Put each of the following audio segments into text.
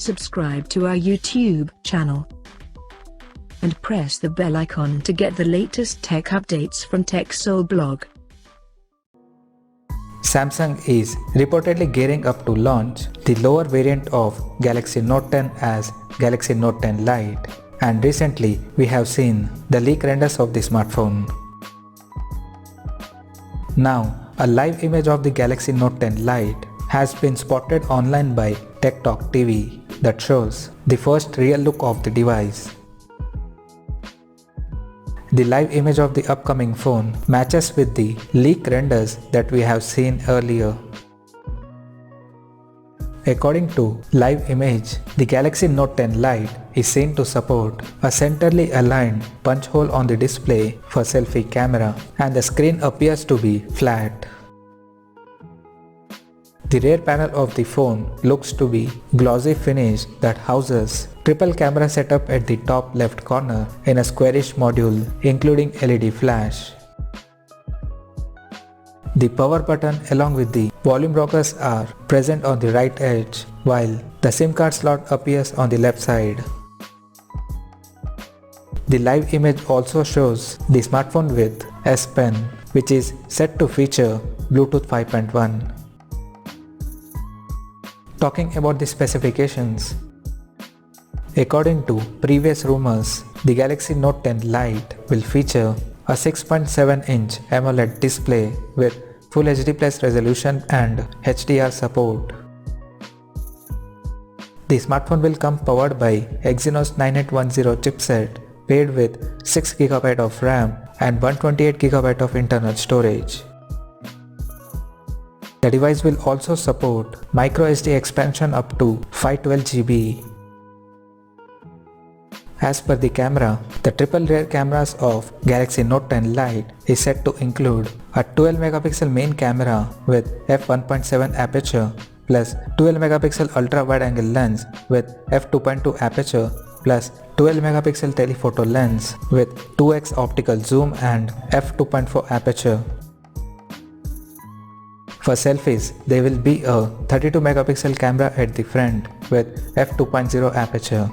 subscribe to our YouTube channel and press the bell icon to get the latest tech updates from TechSoul blog. Samsung is reportedly gearing up to launch the lower variant of Galaxy Note 10 as Galaxy Note 10 Lite, and recently we have seen the leak renders of the smartphone. Now, a live image of the Galaxy Note 10 Lite has been spotted online by TechTalkTV that shows the first real look of the device. The live image of the upcoming phone matches with the leak renders that we have seen earlier. According to live image, the Galaxy Note 10 Lite is seen to support a centrally aligned punch hole on the display for selfie camera, and the screen appears to be flat. The rear panel of the phone looks to be glossy finish that houses triple camera setup at the top left corner in a squarish module including LED flash. The power button along with the volume rockers are present on the right edge, while the SIM card slot appears on the left side. The live image also shows the smartphone with S Pen, which is set to feature Bluetooth 5.1. Talking about the specifications, according to previous rumors, the Galaxy Note 10 Lite will feature a 6.7-inch AMOLED display with Full HD Plus resolution and HDR support. The smartphone will come powered by Exynos 9810 chipset paired with 6GB of RAM and 128GB of internal storage. The device will also support microSD expansion up to 512GB. As per the camera, the triple rear cameras of Galaxy Note 10 Lite is set to include a 12MP main camera with f1.7 aperture plus 12MP ultra wide angle lens with f2.2 aperture plus 12MP telephoto lens with 2x optical zoom and f2.4 aperture. For selfies, there will be a 32MP camera at the front with f2.0 aperture.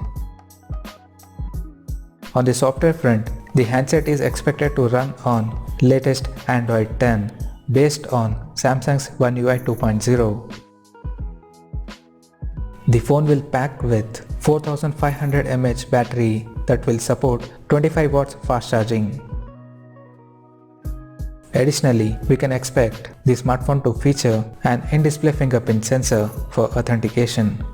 On the software front, the handset is expected to run on latest Android 10 based on Samsung's One UI 2.0. The phone will pack with 4500 mAh battery that will support 25 watts fast charging. Additionally, we can expect the smartphone to feature an in-display fingerprint sensor for authentication.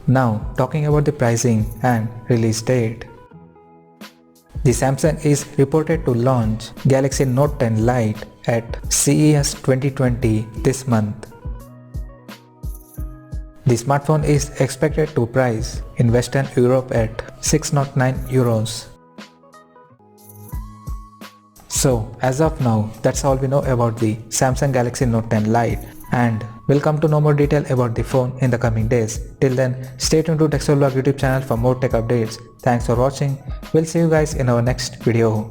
Now, talking about the pricing and release date. The Samsung is reported to launch Galaxy Note 10 Lite at CES 2020 this month. The smartphone is expected to price in Western Europe at 609 euros. So, as of now, that's all we know about the Samsung Galaxy Note 10 Lite, and we'll come to know more detail about the phone in the coming days. Till then, stay tuned to TechSoul blog YouTube channel for more tech updates. Thanks for watching. We'll see you guys in our next video.